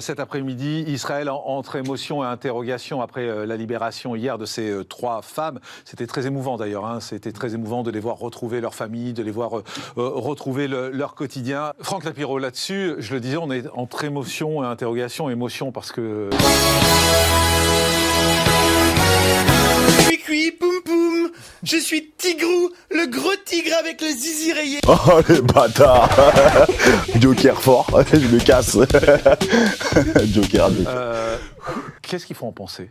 Cet après-midi, Israël entre émotion et interrogation après la libération hier de ces 3 femmes. C'était très émouvant d'ailleurs, hein. C'était très émouvant de les voir retrouver leur famille, de les voir retrouver leur quotidien. Franck Lapiro, là-dessus, je le disais, on est entre émotion et interrogation. Émotion parce que... Cui, poum poum, je suis Tigrou, le gros tigre avec le zizi rayé. Oh les bâtards. Joker fort, je me casse. Joker. Qu'est-ce qu'il faut en penser ?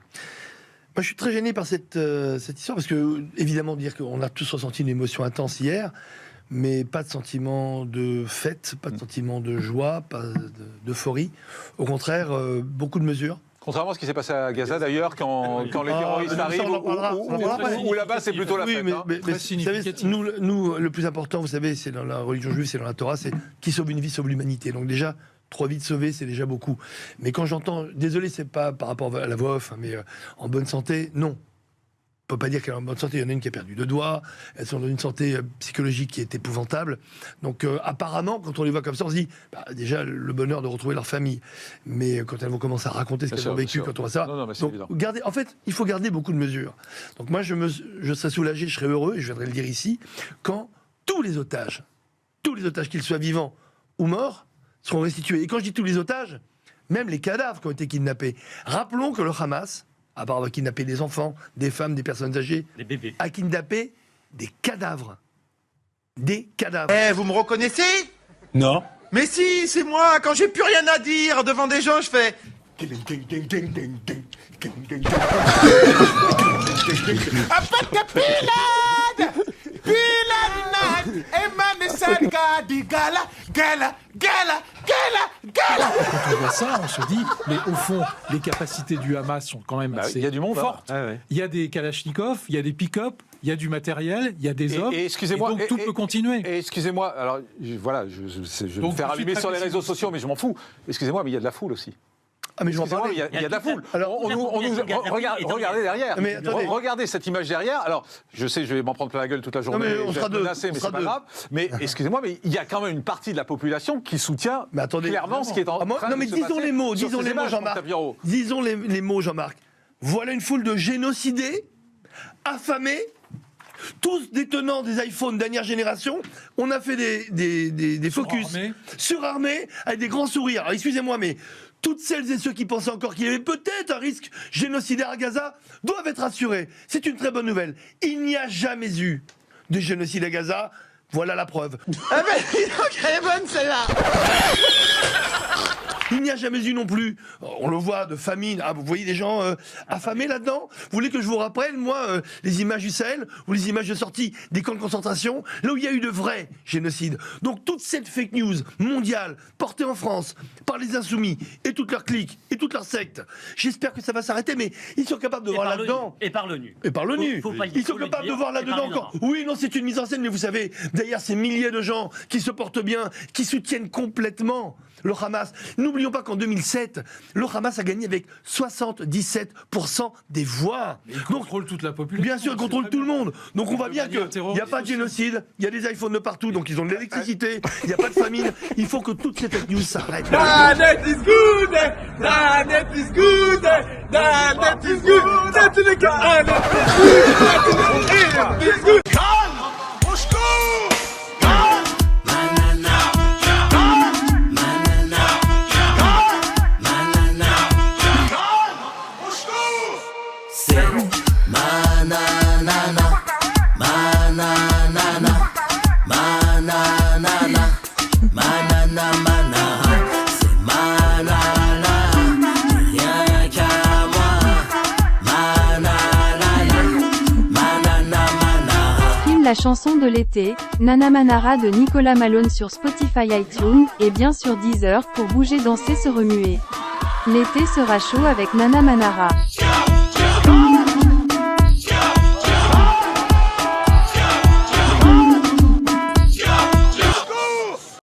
Moi, je suis très gêné par cette histoire, parce que, évidemment, dire qu'on a tous ressenti une émotion intense hier, mais pas de sentiment de fête, pas de sentiment de joie, pas d'euphorie. Au contraire, beaucoup de mesures. Contrairement à ce qui s'est passé à Gaza d'ailleurs, quand les terroristes arrivent, où là-bas c'est plutôt la fête. Mais vous savez, nous, le plus important, vous savez, c'est dans la religion juive, c'est dans la Torah, c'est qui sauve une vie sauve l'humanité. Donc déjà, 3 vies sauvées, c'est déjà beaucoup. Mais quand j'entends, désolé, c'est pas par rapport à la voix off, hein, mais en bonne santé, non. On peut pas dire qu'elle est en bonne santé. Il y en a une qui a perdu 2 doigts. Elles sont dans une santé psychologique qui est épouvantable. Donc, apparemment, quand on les voit comme ça, on se dit, déjà, le bonheur de retrouver leur famille. Mais quand elles vont commencer à raconter ce qu'elles ont vécu, quand on voit ça... Non, mais c'est donc, évident. en fait, il faut garder beaucoup de mesures. Donc, moi, je serais soulagé, je serais heureux, et je viendrai le dire ici, quand tous les otages, qu'ils soient vivants ou morts, seront restitués. Et quand je dis tous les otages, même les cadavres qui ont été kidnappés. Rappelons que le Hamas... à part avoir kidnappé des enfants, des femmes, des personnes âgées, des bébés, a kidnappé des cadavres. Des cadavres. Eh, vous me reconnaissez? Non. Mais si, c'est moi. Quand j'ai plus rien à dire devant des gens, je fais... Quand on voit ça, on se dit, mais au fond, les capacités du Hamas sont quand même assez il y a du monde, fortes. hein. Ouais. Il y a des kalachnikovs, il y a des pick-up, il y a du matériel, il y a des hommes. Et excusez-moi, donc tout peut continuer. Et excusez-moi, alors voilà, je vais me faire allumer sur les réseaux sociaux, mais je m'en fous. Excusez-moi, mais il y a de la foule aussi. Ah mais je m'en parlais. Il y a de la foule. Alors regardez derrière. Mais attendez. Regardez cette image derrière. Alors je sais, je vais m'en prendre plein la gueule toute la journée. Non, mais on je vais sera être menacé, mais c'est pas grave. Mais excusez-moi, mais il y a quand même une partie de la population qui soutient clairement ce qui est en train de se passer. Non mais disons les mots, Jean-Marc. Disons les mots, Jean-Marc. Voilà une foule de génocidés, affamés, tous détenant des iPhones dernière génération. On a fait des focus surarmés avec des grands sourires. Alors excusez-moi, mais toutes celles et ceux qui pensaient encore qu'il y avait peut-être un risque génocidaire à Gaza doivent être rassurés. C'est une très bonne nouvelle. Il n'y a jamais eu de génocide à Gaza. Voilà la preuve. Ah ben, dis donc, elle est bonne celle-là. Il n'y a jamais eu non plus, on le voit, de famine. Ah, vous voyez des gens affamés là-dedans? Vous voulez que je vous rappelle, moi, les images du Sahel ou les images de sortie des camps de concentration, là où il y a eu de vrais génocides. Donc toute cette fake news mondiale portée en France par les insoumis et toutes leurs cliques et toutes leurs sectes, j'espère que ça va s'arrêter, mais ils sont capables de voir là-dedans. Et par l'ONU. Et par l'ONU. Ils sont capables de voir là-dedans encore. Oui, non, c'est une mise en scène, mais vous savez, derrière ces milliers de gens qui se portent bien, qui soutiennent complètement le Hamas. N'oublions pas qu'en 2007, le Hamas a gagné avec 77% des voix. Il contrôle toute la population. Bien sûr, il contrôle tout le monde. Donc on voit bien qu'il n'y a pas de génocide, il y a des iPhones de partout, donc ils ont de l'électricité, il n'y a pas de famine. Il faut que toutes ces fake news s'arrêtent. That is good. That is good. That is good. That is good. La chanson de l'été, Nana Manara de Nicolas Malone sur Spotify, iTunes, et bien sûr Deezer pour bouger, danser, se remuer. L'été sera chaud avec Nana Manara.